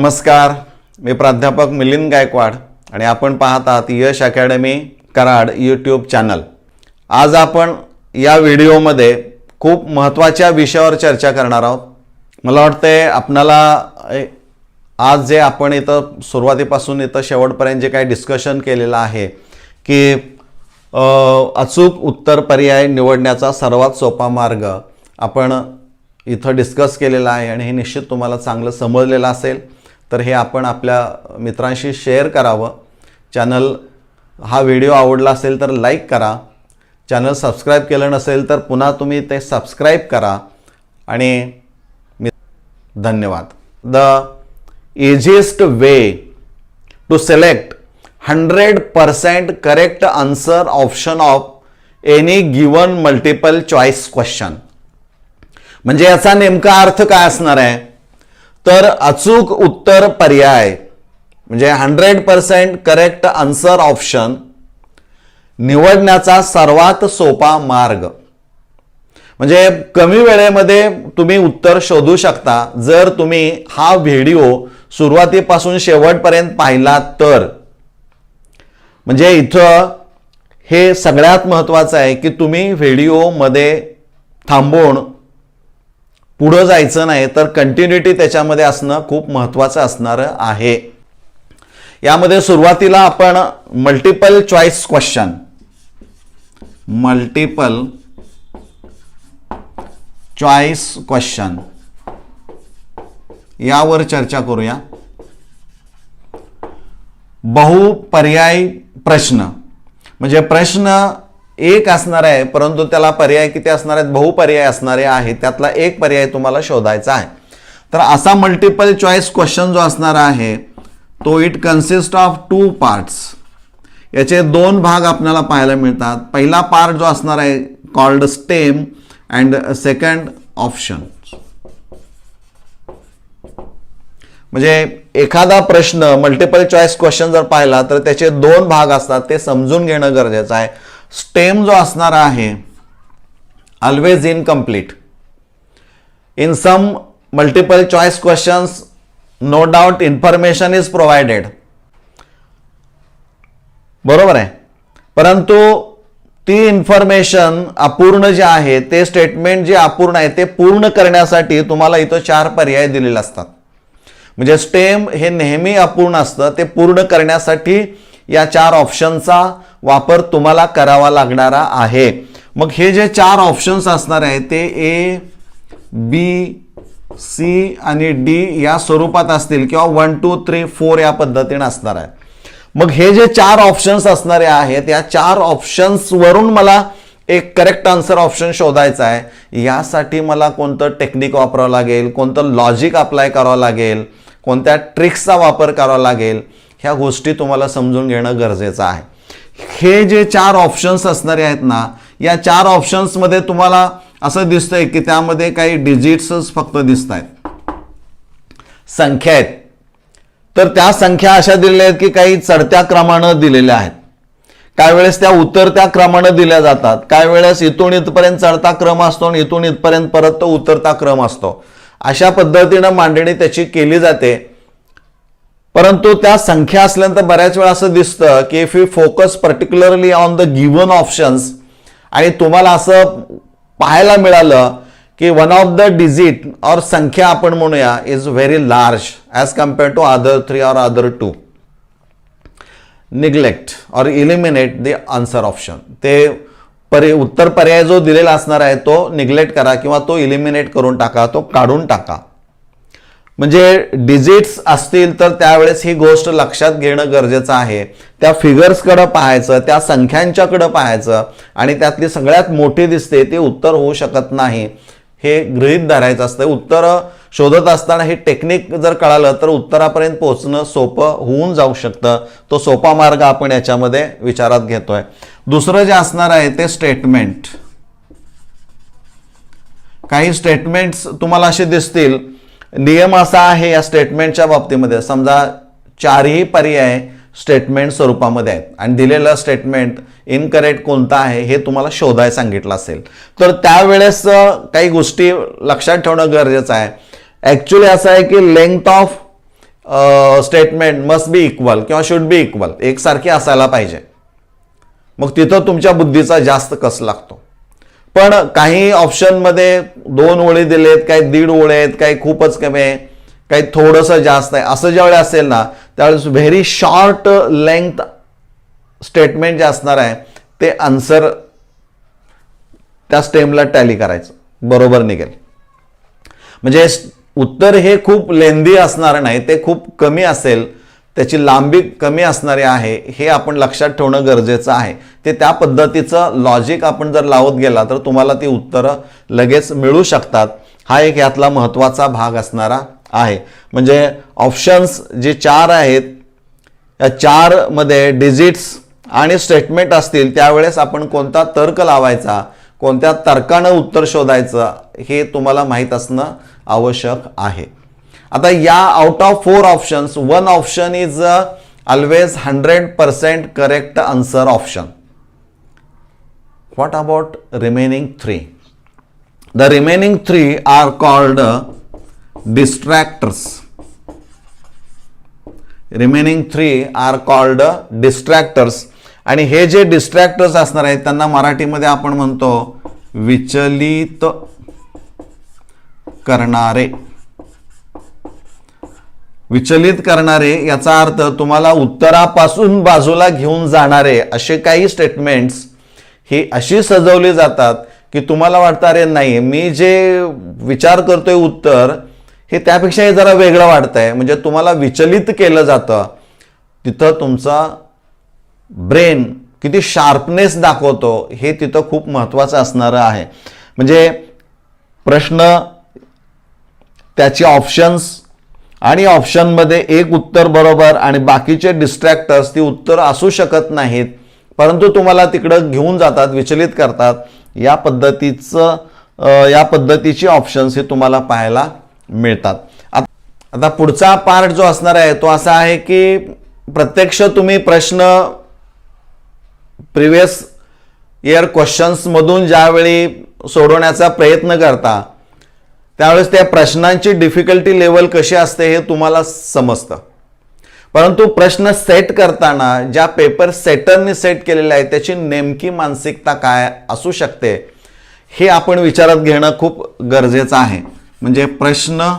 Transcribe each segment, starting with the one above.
नमस्कार, मी प्राध्यापक मिलिंद गायकवाड आणि आपण पाहत आहात यश अकॅडमी कराड यूट्यूब चॅनल। आज आपण या व्हिडिओमध्ये खूप महत्त्वाच्या विषयावर चर्चा करणार आहोत। मला वाटते आपणाला आज जे आपण इथं सुरुवातीपासून इथं शेवटपर्यंत जे काही डिस्कशन केलेलं आहे की अचूक उत्तर पर्याय निवडण्याचा सर्वात सोपा मार्ग आपण इथं डिस्कस केलेला आहे आणि हे निश्चित तुम्हाला चांगलं समजलेलं असेल तर हे आपण आपल्या मित्रांशी शेअर करावं। चॅनल हा व्हिडिओ आवडला असेल तर लाईक करा, चॅनल सबस्क्राइब केलं नसेल तर पुन्हा तुम्ही ते सबस्क्राइब करा आणि धन्यवाद। The easiest way to select 100% correct answer option of any given multiple choice question म्हणजे याचा नेमका अर्थ काय असणार आहे तर अचूक उत्तर पर्याय म्हणजे 100% करेक्ट आन्सर ऑप्शन निवडण्याचा सर्वात सोपा मार्ग म्हणजे कमी वेळेमध्ये तुम्ही उत्तर शोधू शकता जर तुम्ही हा व्हिडिओ सुरुवातीपासून शेवटपर्यंत पाहिला तर। म्हणजे इथं हे सगळ्यात महत्त्वाचं आहे की तुम्ही व्हिडिओमध्ये थांबून पुढे जायचं नाही तर कंटिन्युटी त्याच्यामध्ये असणं खूप महत्त्वाचं असणार आहे। यामध्ये सुरुवातीला आपण मल्टिपल चॉईस क्वेश्चन यावर चर्चा करूया। बहुपर्याय प्रश्न म्हणजे प्रश्न एक असणार आहे परंतु त्याला पर्याय किती असणार आहेत, बहुपर्याय असणारे आहेत, त्यातला एक पर्याय तुम्हाला शोधायचा आहे। तर असा मल्टिपल चॉईस क्वेश्चन जो असणार आहे तो इट कन्सिस्ट ऑफ 2 पार्ट्स। याचे 2 भाग आपल्याला पाहायला मिळतात। पहिला पार्ट जो असणार आहे called stem and second option. म्हणजे एखादा प्रश्न मल्टिपल चॉईस क्वेश्चन जर पाहिला तर त्याचे 2 भाग असतात, ते समजून घेणं गरजेचं आहे। स्टेम जो असणार आहे always incomplete. In some multiple choice questions no doubt information is provided, बरोबर आहे, परंतु ती इन्फॉर्मेशन अपूर्ण जे आहे ते स्टेटमेंट जे अपूर्ण आहे ते पूर्ण करण्यासाठी तुम्हाला इथं 4 पर्याय दिलेले असतात। म्हणजे स्टेम हे नेहमी अपूर्ण असतं, ते पूर्ण करण्यासाठी या 4 ऑप्शनचा वापर तुम्हाला करावा लागणारा आहे। मग हे जे 4 ऑप्शन्स असणार आहेत ते ए, बी, सी आणि डी या स्वरूपात असतील किंवा 1 2 3 4 या पद्धतीने असणार आहे। मग हे जे 4 ऑप्शन्स असणारे आहेत या 4 ऑप्शन्स वरून मला एक करेक्ट आन्सर ऑप्शन शोधायचा आहे। यासाठी मला कोणतं टेक्निक वापरावं लागेल, कोणतं लॉजिक अप्लाय करावं लागेल, कोणत्या ट्रिक्सचा वापर करावा लागेल, ह्या गोष्टी तुम्हाला समजून घेणं गरजेचं आहे। हे जे 4 ऑप्शन्स असणारे आहेत ना या 4 ऑप्शन्स मध्ये तुम्हाला असं दिसतंय की त्यामध्ये काही डिजिट्सच फक्त दिसत आहेत, संख्या आहेत। तर त्या संख्या अशा दिलेल्या आहेत की काही चढत्या क्रमानं दिलेल्या आहेत, काही वेळेस त्या उतरत्या क्रमानं दिल्या जातात, काही वेळेस इथून इथपर्यंत चढता क्रम असतो आणि इथून इथपर्यंत परत तो उतरता क्रम असतो। अशा पद्धतीनं मांडणी त्याची केली जाते। परंतु त्या संख्या असल्यानंतर बऱ्याच वेळा असं दिसतं की if you focus particularly on the given options आणि तुम्हाला असं पाहायला मिळालं की वन ऑफ द डिजिट और संख्या आपण म्हणूया is very large as compare to other 3 or other 2, neglect or eliminate the answer option. ते उत्तर पर्याय जो दिलेला असणार आहे तो निग्लेक्ट करा किंवा तो इलिमिनेट करून टाका, तो काढून टाका। म्हणजे डिजिट्स असतील तर त्यावेळेस ही गोष्ट लक्षात घेणं गरजेचं आहे। त्या फिगर्सकडे पाहायचं, त्या संख्यांच्याकडे पाहायचं आणि त्यातली सगळ्यात मोठी दिसते ते उत्तर होऊ शकत नाही हे गृहीत धरायचं असतं। उत्तर शोधत असताना हे टेक्निक जर कळालं तर उत्तरापर्यंत पोहोचणं सोपं होऊन जाऊ शकतं। तो सोपा मार्ग आपण याच्यामध्ये विचारात घेतोय। दुसरं जे असणार आहे ते स्टेटमेंट। काही स्टेटमेंट्स तुम्हाला असे दिसतील, नियम असा आहे या स्टेटमेंटच्या बाबतीमध्ये समजा 4ही पर्याय स्टेटमेंट स्वरूपामध्ये आहेत आणि दिलेलं स्टेटमेंट इनकरेक्ट कोणता आहे हे तुम्हाला शोधायला सांगितलं असेल तर त्यावेळेस काही गोष्टी लक्षात ठेवणं गरजेचं आहे। ॲक्च्युअली असं आहे की length of statement must be equal किंवा शुड बी इक्वल, एकसारखी असायला पाहिजे. मग तिथं तुमच्या बुद्धीचा जास्त कस लागतो. पण काही ऑप्शनमध्ये 2 ओळी दिलेत, काही 1.5 ओळी आहेत, काही खूपच कमी आहे, काही थोडंसं जास्त आहे, असं ज्यावेळी असेल ना त्यावेळेस व्हेरी शॉर्ट लेंथ स्टेटमेंट जे असणार आहे ते आन्सर त्या स्टेमला टॅली करायचं, बरोबर निघेल. म्हणजे उत्तर हे खूप लेंदी असणार नाही, ते खूप कमी असेल, त्याची लांबी कमी असणारी आहे, हे आपण लक्षात ठेवणं गरजेचं आहे. ते त्या पद्धतीचं लॉजिक आपण जर लावत गेला तर तुम्हाला ती उत्तरं लगेच मिळू शकतात. हा एक यातला महत्त्वाचा भाग असणारा आहे. म्हणजे ऑप्शन्स जे 4 आहेत या 4 मध्ये डिजिट्स आणि स्टेटमेंट असतील त्यावेळेस आपण कोणता तर्क लावायचा, कोणत्या तर्कानं उत्तर शोधायचं हे तुम्हाला माहीत असणं आवश्यक आहे. आता या out of 4 options 1 option is always 100% correct answer option. What about remaining 3? The remaining 3 are called distractors. Remaining 3 are called distractors. आणि हे जे डिस्ट्रॅक्टर्स असणार आहेत त्यांना मराठीमध्ये आपण म्हणतो विचलित करणारे. विचलित करणारे याचा अर्थ तुम्हाला उत्तरापासून बाजूला घेऊन जाणारे असे काही स्टेटमेंट्स ही अशी सजवली जातात की तुम्हाला वाटतं अरे नाही, मी जे विचार करतोय उत्तर हे त्यापेक्षाही जरा वेगळं वाटतंय. म्हणजे तुम्हाला विचलित केलं जातं. तिथं तुमचा ब्रेन किती शार्पनेस दाखवतो हे तिथं खूप महत्त्वाचं असणारं आहे. म्हणजे प्रश्न, त्याचे ऑप्शन्स आणि ऑप्शनमध्ये एक उत्तर बरोबर आणि बाकीचे डिस्ट्रॅक्टर्स ती उत्तर असू शकत नाहीत, परंतु तुम्हाला तिकडं घेऊन जातात, विचलित करतात. या पद्धतीची ऑप्शन्स हे तुम्हाला पाहायला मिळतात. आता पुढचा पार्ट जो असणार आहे तो असा आहे की प्रत्यक्ष तुम्ही प्रश्न प्रिव्हियस इयर क्वेश्चन्स मधून ज्यावेळी सोडवण्याचा प्रयत्न करता त्यावेळेस त्या प्रश्नांची डिफिकल्टी लेवल कशी असते हे तुम्हाला समजतं. परंतु प्रश्न सेट करताना ज्या पेपर सेटरने सेट केलेले आहे त्याची नेमकी मानसिकता काय असू शकते हे आपण विचारात घेणं खूप गरजेचं आहे. म्हणजे प्रश्न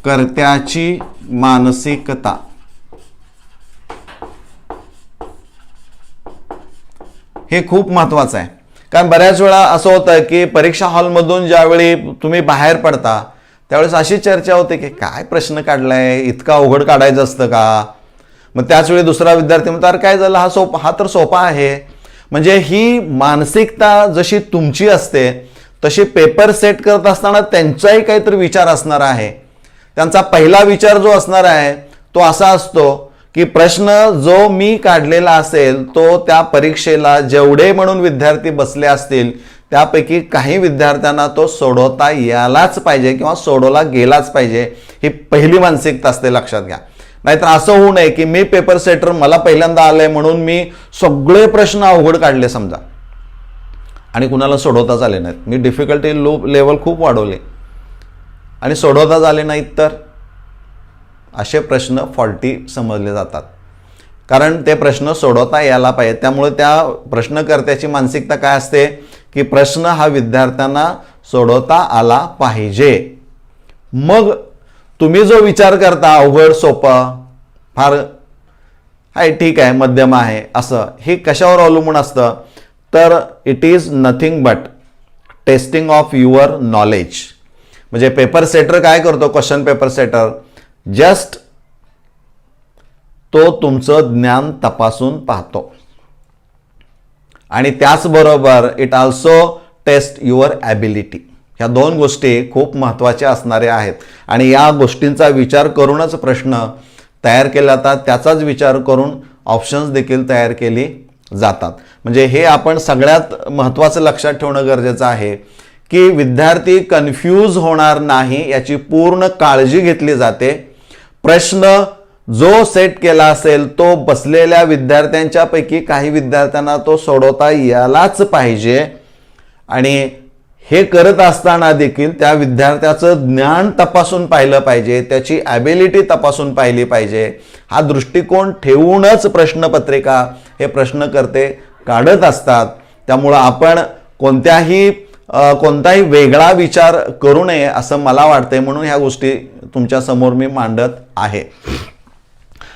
कर्त्याची मानसिकता हे खूप महत्वाचं आहे. कारण बऱ्याच वेळा असं होतं की परीक्षा हॉलमधून ज्यावेळी तुम्ही बाहेर पडता त्यावेळेस अशी चर्चा होते की काय प्रश्न काढलाय, इतका अवघड काढायचं असतं का. मग त्याच वेळी दुसरा विद्यार्थी म्हणतो अरे काय झालं, हा तर सोपा आहे. म्हणजे ही मानसिकता जशी तुमची असते तशी पेपर सेट करत असताना त्यांचाही काहीतरी विचार असणार आहे. त्यांचा पहिला विचार जो असणार आहे तो असा असतो की प्रश्न जो मी काढलेला असेल तो त्या परीक्षेला जेवढे म्हणून विद्यार्थी बसले असतील त्यापैकी काही विद्यार्थ्यांना तो सोडवता यायलाच पाहिजे किंवा सोडवला गेलाच पाहिजे, ही पहिली मानसिकता असते, लक्षात घ्या. नाहीतर असं होऊ नये की मी पेपर सेटर, मला पहिल्यांदा आलंय म्हणून मी सगळे प्रश्न अवघड काढले समजा आणि कुणाला सोडवताच आले नाहीत. मी डिफिकल्टी लेवल खूप वाढवले आणि सोडवताच आले नाहीत, तर असे प्रश्न फॉल्टी समजले जातात. कारण ते प्रश्न सोडवता यायला पाहिजे. त्यामुळे त्या प्रश्नकर्त्याची मानसिकता काय असते की प्रश्न हा विद्यार्थ्यांना सोडवता आला पाहिजे. मग तुम्ही जो विचार करता अवघड सोपं फार हाय ठीक आहे मध्यम आहे असं, हे कशावर अवलंबून असतं तर it is nothing but testing of your knowledge. म्हणजे पेपर सेटर काय करतो, क्वेश्चन पेपर सेटर जस्ट तो तुमचं ज्ञान तपासून पाहतो आणि त्याचबरोबर it also test your ability. ह्या दोन गोष्टी खूप महत्त्वाच्या असणाऱ्या आहेत आणि या गोष्टींचा विचार करूनच प्रश्न तयार केले जातात. त्याचाच विचार करून ऑप्शन्स देखील तयार केली जातात. म्हणजे हे आपण सगळ्यात महत्त्वाचं लक्षात ठेवणं गरजेचं आहे की विद्यार्थी कन्फ्यूज होणार नाही याची पूर्ण काळजी घेतली जाते. प्रश्न जो सेट केला असेल तो बसलेल्या विद्यार्थ्यांच्या पैकी काही विद्यार्थ्यांना तो सोडवता यायलाच पाहिजे आणि हे करत असताना देखील त्या विद्यार्थ्याचं ज्ञान तपासून पाहिलं पाहिजे, त्याची ॲबिलिटी तपासून पाहिली पाहिजे. हा दृष्टिकोन ठेवूनच प्रश्नपत्रिका हे प्रश्नकर्ते काढत असतात. त्यामुळं आपण कोणताही वेगळा विचार करू नये असं मला वाटतंय, म्हणून ह्या गोष्टी तुमच्या समोर मी मांडत आहे.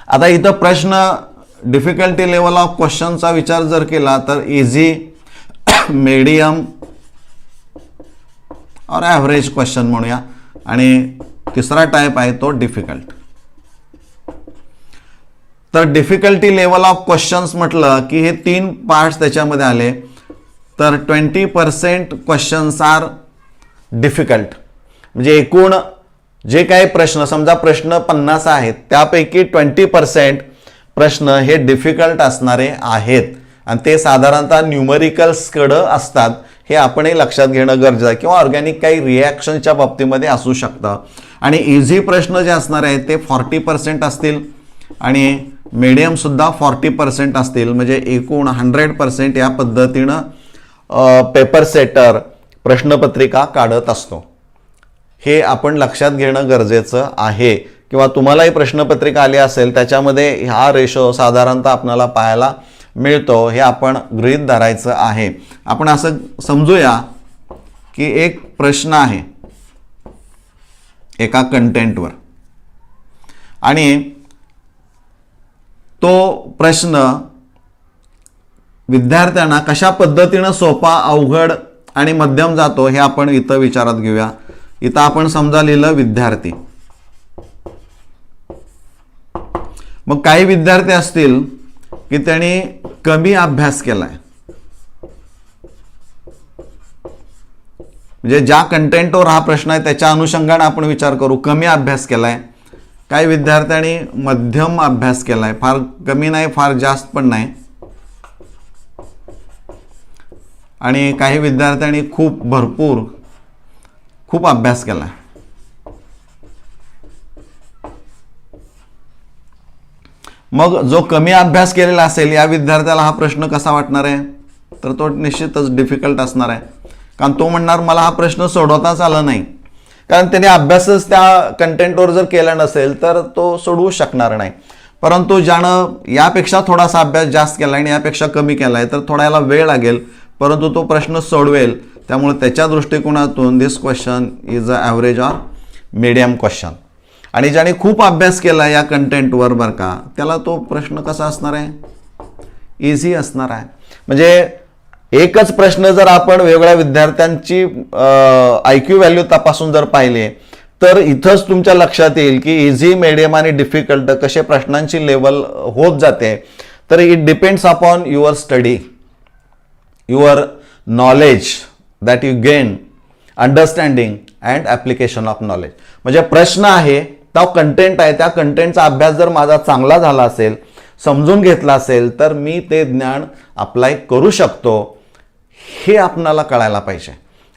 आता इथं प्रश्न डिफिकल्टी लेवल ऑफ क्वेश्चनचा विचार जर केला तर इझी, मीडियम और ॲव्हरेज क्वेश्चन म्हणूया, आणि तिसरा टाईप आहे तो डिफिकल्ट. तर डिफिकल्टी लेवल ऑफ क्वेश्चन्स म्हटलं की हे 3 पार्ट्स त्याच्यामध्ये आले. तर 20% क्वेश्चन्स आर डिफिकल्ट, म्हणजे एकूण जे काही प्रश्न, समजा प्रश्न 50 आहेत त्यापैकी 20% प्रश्न हे डिफिकल्ट असणारे आहेत, आणि ते साधारणतः न्यूमरिकल्सकडं असतात. हे आपणही लक्षात घेणं गरजेचं आहे, किंवा ऑर्गॅनिक काही रिॲक्शनच्या बाबतीमध्ये असू शकतं. आणि इझी प्रश्न जे असणार आहेत ते 40% असतील, आणि मीडियमसुद्धा 40% असतील. म्हणजे एकूण 100% या पद्धतीनं पेपर सेटर प्रश्नपत्रिका काढत असतो. हे आपण लक्षात घेणं गरजेचं आहे. किंवा तुम्हालाही प्रश्नपत्रिका आली असेल त्याच्यामध्ये हा रेशो साधारणतः आपल्याला पाहायला मिळतो, हे आपण गृहीत धरायचं आहे. आपण असं समजूया की एक प्रश्न आहे एका कंटेंटवर, आणि तो प्रश्न विद्यार्थ्यांना कशा पद्धतीनं सोपा, अवघड आणि मध्यम जातो हे आपण इथं विचारात घेऊया. इथं आपण समजा लिहिलं विद्यार्थी. मग काही विद्यार्थी असतील की त्यांनी कमी अभ्यास केलाय, म्हणजे ज्या कंटेंटवर हा प्रश्न आहे त्याच्या अनुषंगाने आपण विचार करू. कमी अभ्यास केलाय. काही विद्यार्थ्यांनी मध्यम अभ्यास केलाय, फार कमी नाही फार जास्त पण नाही. आणि काही विद्यार्थ्यांनी खूप अभ्यास केलाय. मग जो कमी अभ्यास केलेला असेल या विद्यार्थ्याला हा प्रश्न कसा वाटणार आहे, तर तो निश्चितच डिफिकल्ट असणार आहे. कारण तो म्हणणार मला हा प्रश्न सोडवताच आला नाही, कारण त्याने अभ्यासच त्या कंटेंटवर जर केला नसेल तर तो सोडवू शकणार नाही. परंतु ज्यानं यापेक्षा थोडासा अभ्यास जास्त केला आणि यापेक्षा कमी केलाय तर थोडा याला वेळ लागेल, परंतु तो प्रश्न सोडवेल. त्यामुळे त्याच्या दृष्टिकोनातून this question is a average or medium question. आणि ज्याने खूप अभ्यास केला या कंटेंटवर बरं का, त्याला तो प्रश्न कसा असणार आहे, इझी असणार आहे. म्हणजे एकच प्रश्न जर आपण वेगवेगळ्या विद्यार्थ्यांची IQ व्हॅल्यू तपासून जर पाहिले तर इथंच तुमच्या लक्षात येईल की इझी, मीडियम आणि डिफिकल्ट कसे प्रश्नांची लेवल होत जाते. तर it depends upon your study, your knowledge that you gain, understanding and application of knowledge. म्हणजे प्रश्न आहे, तो कंटेंट आहे, त्या कंटेंटचा अभ्यास जर माझा चांगला झाला असेल, समजून घेतला असेल तर मी ते ज्ञान अप्लाय करू शकतो, हे आपणाला कळायला पाहिजे.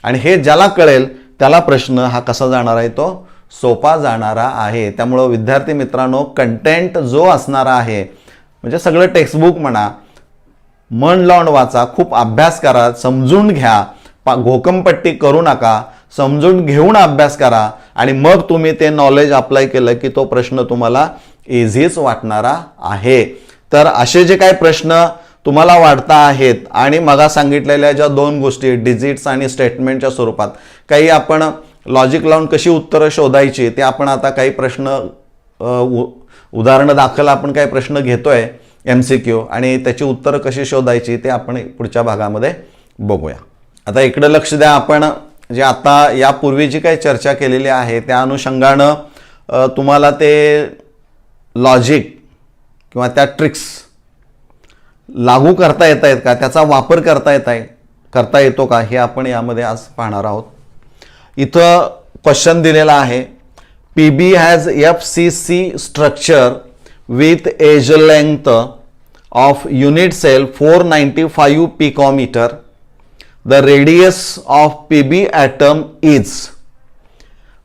आणि हे ज्याला कळेल त्याला प्रश्न हा कसा जाणार आहे, तो सोपा जाणारा आहे. त्यामुळं विद्यार्थी मित्रांनो, कंटेंट जो असणारा आहे, म्हणजे सगळं टेक्स्टबुक म्हणा, मन लावून वाचा, खूप अभ्यास करा, समजून घ्या, घोकमपट्टी करू नका, समजून घेऊन अभ्यास करा, आणि मग तुम्ही ते नॉलेज अप्लाय केलं की तो प्रश्न तुम्हाला इझीच वाटणारा आहे. तर असे जे काही प्रश्न तुम्हाला वाटता आहेत, आणि मगा सांगितलेल्या ज्या 2 गोष्टी डिजिट्स आणि स्टेटमेंटच्या स्वरूपात, काही आपण लॉजिक लावून कशी उत्तरं शोधायची ते आपण आता काही प्रश्न उदाहरणं दाखल आपण काही प्रश्न घेतोय MCQ, आणि त्याची उत्तरं कशी शोधायची ते आपण पुढच्या भागामध्ये बघूया. आता इकडे लक्ष द्या. आपण जे आता यापूर्वी जी काही चर्चा केलेली आहे त्या अनुषंगानं तुम्हाला ते लॉजिक किंवा त्या ट्रिक्स लागू करता येत आहेत का, त्याचा वापर करता येतो का, हे आपण यामध्ये आज पाहणार आहोत. इथं क्वेश्चन दिलेला आहे, PB has FCC structure with edge length of unit cell 495 picometer. The radius of PB atom is.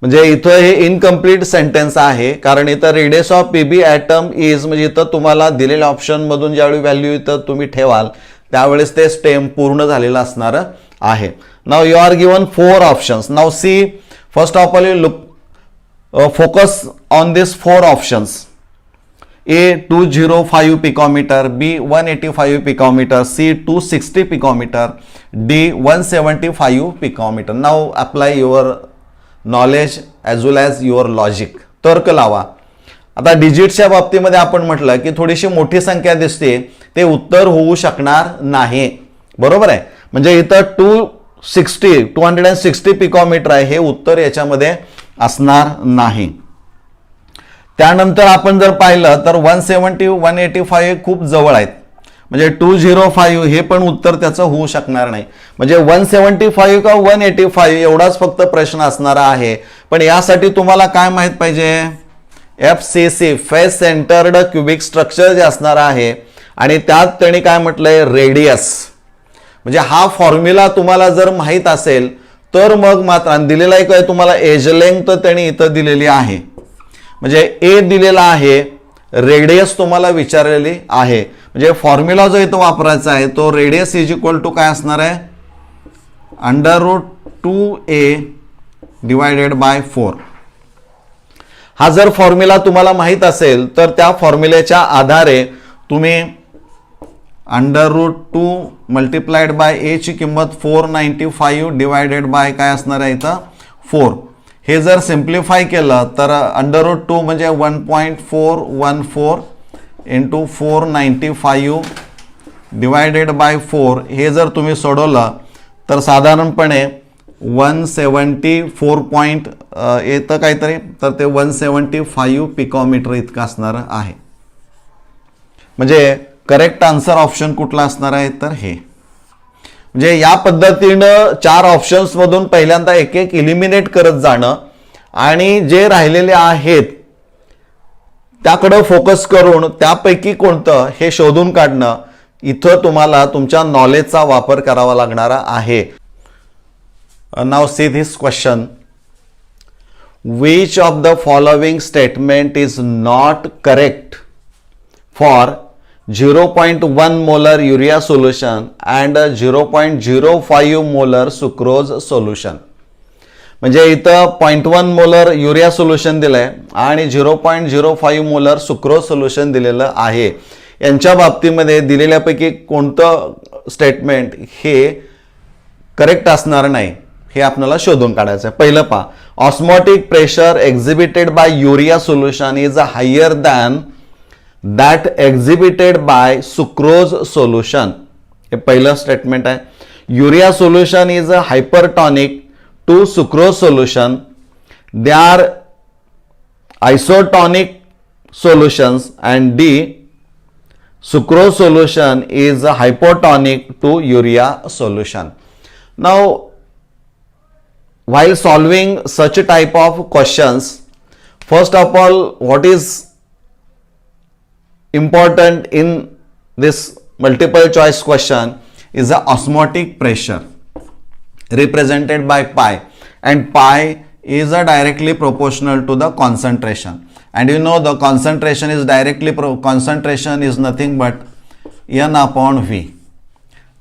म्हणजे इथं हे इनकम्प्लीट सेंटेन्स आहे, कारण इथं radius of PB atom is, म्हणजे इथं तुम्हाला दिलेल्या ऑप्शनमधून ज्यावेळी व्हॅल्यू इथं तुम्ही ठेवाल त्यावेळेस ते स्टेम पूर्ण झालेलं असणार आहे. Now you are given 4 options. Now see, first of all you look focus on these 4 options. A 205 picometer, B 185 picometer, C 260 picometer, D 175 picometer. Now apply your knowledge as well as your logic. तर्क लावा. आता डिजिटच्या बाबतीमध्ये आपण म्हटलं की थोडीशी मोठी संख्या दिसते, ते उत्तर होऊ शकणार नाही. बरोबर आहे. म्हणजे इथं 260 पिकोमीटर आहे, हे उत्तर याच्यामध्ये असणार नाही. त्यानंतर आपण जर पाहिलं तर 170 185 खूप जवळ आहेत. म्हणजे 205 हे पण उत्तर त्याचं होऊ शकणार नाही. म्हणजे 175 का 185 एवढाच फक्त प्रश्न असणार आहे. पण यासाठी तुम्हाला काय माहित पाहिजे? FCC face centred cubic structure जे असणार आहे आणि त्यात त्यांनी काय म्हटलंय? रेडियस. म्हणजे हा फॉर्म्युला तुम्हाला जर माहित असेल तर मग मात्र दिलेला एक आहे तुम्हाला एज लेंथ त्यांनी इथं दिलेली आहे. म्हणजे ए दिलेला आहे, रेडियस तुम्हाला विचारलेली आहे. म्हणजे फॉर्म्युला जो इथं वापरायचा आहे तो रेडियस इज इक्वल टू काय असणार आहे? √2a divided by 4. हा जर फॉर्म्युला तुम्हाला माहित असेल तर त्या फॉर्म्युल्याच्या आधारे तुम्ही √2 मल्टिप्लाइड बाय ए ची किंमत 495 डिवायडेड बाय काय असणार आहे इथं 4. हे जर सिम्प्लिफाय केलं तर √2 म्हणजे 1.414 इंटू 495 डिवायडेड बाय 4. हे जर तुम्ही सोडवलं तर साधारणपणे 174 येतं काहीतरी, तर ते 175 पिकोमीटर इतकं असणार आहे. म्हणजे करेक्ट आन्सर ऑप्शन कुठला असणार आहे? तर हे. म्हणजे या पद्धतीनं 4 ऑप्शन्स मधून पहिल्यांदा एक एक इलिमिनेट करत जाणं आणि जे राहिलेले आहेत त्याकडे फोकस करून त्यापैकी कोणतं हे शोधून काढणं, इथं तुम्हाला तुमच्या नॉलेजचा वापर करावा लागणार आहे. Now see this question. Which of the following statement is not correct for 0.1 molar urea solution and 0.05 molar sucrose solution? म्हणजे इथं 0.1 मोलर युरिया सोल्युशन दिलंय आणि 0.05 मोलर सुक्रोज सोल्युशन दिलेलं आहे. यांच्या बाबतीमध्ये दिलेल्यापैकी कोणतं स्टेटमेंट हे करेक्ट असणार नाही हे आपल्याला शोधून काढायचं आहे. पहिलं पहा, osmotic pressure exhibited by urea solution is higher than that exhibited by sucrose solution. हे पहिलं स्टेटमेंट आहे. Urea solution is a hypertonic to sucrose solution. They are isotonic solutions, and D, sucrose solution is hypotonic to urea solution. Now, while solving such a type of questions, first of all, what is important in this multiple choice question is the osmotic pressure represented by pi, and pi is directly proportional to the concentration, and you know the concentration is concentration is nothing but N upon V,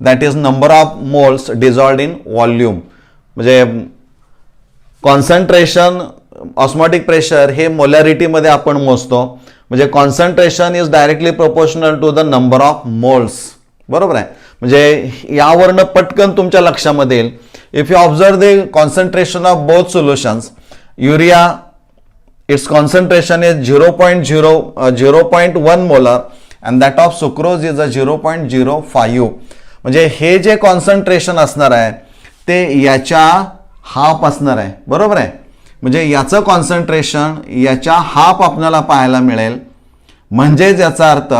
that is number of moles dissolved in volume. म्हणजे concentration osmotic pressure हे molarity मध्ये आपण मोजतो. म्हणजे concentration is directly proportional to the number of moles. बरोबर आहे. म्हणजे यावरनं पटकन तुमच्या लक्षामध्ये येईल. If you observe the concentration of both solutions, urea its concentration is 0.1 molar and that of sucrose is a 0.05. म्हणजे हे जे कॉन्सन्ट्रेशन असणार आहे ते याच्या हाफ असणार आहे. बरोबर आहे. म्हणजे याचं कॉन्सन्ट्रेशन याच्या हाफ आपल्याला पाहायला मिळेल. म्हणजेच याचा अर्थ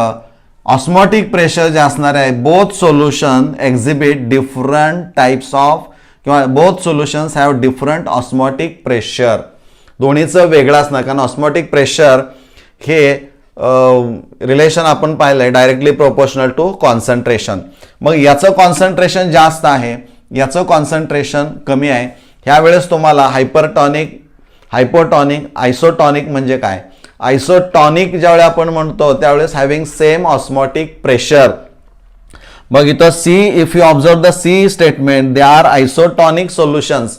ऑस्मोटिक प्रेशर जे असणार आहे, both solution exhibit different types of किंवा both solutions have different osmotic pressure. दोन्हीचं वेगळं असणार, कारण ऑस्मोटिक प्रेशर हे रिलेशन आपण पाहिलंय डायरेक्टली प्रोपोर्शनल टू कॉन्सन्ट्रेशन. मग याचं कॉन्सन्ट्रेशन जास्त आहे, याचं कॉन्सन्ट्रेशन कमी आहे. ह्यावेळेस तुम्हाला हायपरटॉनिक, हायपोटॉनिक, आयसोटॉनिक म्हणजे काय? आयसोटॉनिक ज्यावेळेस आपण म्हणतो त्यावेळेस हॅव्हिंग सेम ऑस्मोटिक प्रेशर, मग इथं C, if you observe the C statement, they are isotonic solutions.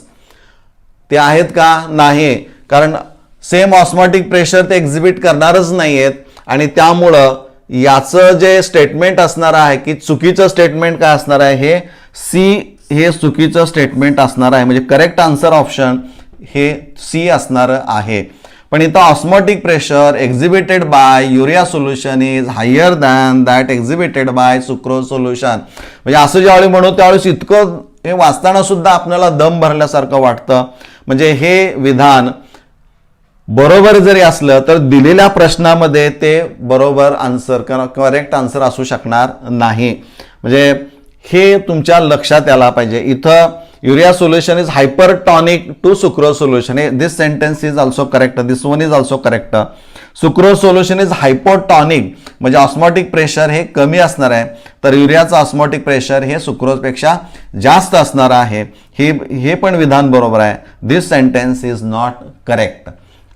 ते आहेत का? नाही, कारण सेम ऑस्मॉटिक प्रेशर ते एक्झिबिट करणारच नाहीयेत. आणि त्यामुळं याचं जे स्टेटमेंट असणार आहे की चुकीचं स्टेटमेंट काय असणार आहे, हे सी हे चुकीचं स्टेटमेंट असणार आहे. म्हणजे करेक्ट आन्सर ऑप्शन हे सी असणार आहे. पण इथं osmotic pressure exhibited by urea solution is higher than that exhibited by sucrose solution. म्हणजे असं ज्यावेळी म्हणू त्यावेळेस इतकं हे वाचताना सुद्धा आपल्याला दम भरल्यासारखं वाटतं. म्हणजे हे विधान बरोबर जरी असलं तर दिलेल्या प्रश्नामध्ये ते बरोबर आन्सर करेक्ट आन्सर असू शकणार नाही. म्हणजे हे तुमच्या लक्षात यायला पाहिजे. इथं urea solution is hypertonic to sucrose solution, this sentence is also correct, this one is also correct. Sucrose solution is hypotonic, म्हणजे ऑस्मॉटिक प्रेशर हे कमी असणार आहे, तर युरियाचं ऑस्मॉटिक प्रेशर हे सुक्रोजपेक्षा जास्त असणार आहे. हे पण विधान बरोबर आहे. दिस सेंटेन्स इज नॉट करेक्ट.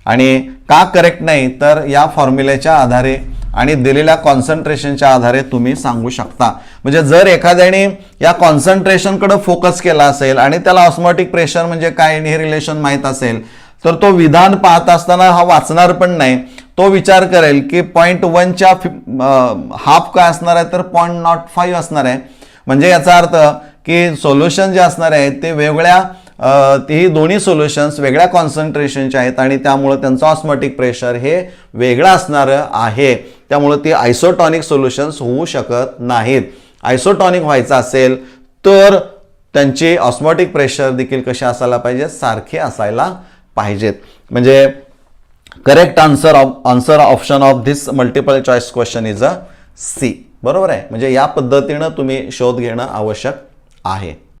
आणि का करेक्ट नाही, तर या फॉर्म्युलेच्या आधारे आणि दिलेल्या कॉन्सन्ट्रेशनच्या आधारे तुम्ही सांगू शकता. म्हणजे जर एखाद्याने या कॉन्सन्ट्रेशनकडे फोकस केला असेल आणि त्याला ऑस्मॉटिक प्रेशर म्हणजे काय हे रिलेशन माहीत असेल, तर तो विधान पाहत असताना हा वाचणार पण नाही. तो विचार करेल की 0.1च्या हाफ काय असणार आहे, तर 0.05 असणार आहे. म्हणजे याचा अर्थ की सोल्युशन जे असणार आहे ते वेगळ्या ही दोन्ही सोल्युशन्स वेगळ्या कॉन्सन्ट्रेशनचे आहेत आणि त्यामुळे त्यांचं ऑस्मॉटिक प्रेशर हे वेगळं असणार आहे. त्यामुळे ते आयसोटॉनिक सोल्युशन्स होऊ शकत नाहीत. आयसोटॉनिक व्हायचं असेल तर त्यांचे ऑस्मॉटिक प्रेशर देखील कसे असायला पाहिजे, सारखे असायला पाहिजेत. म्हणजे correct answer option of this multiple choice question is a C. बरोबर आहे. म्हणजे या पद्धतीनं तुम्ही शोध घेणं आवश्यक आहे.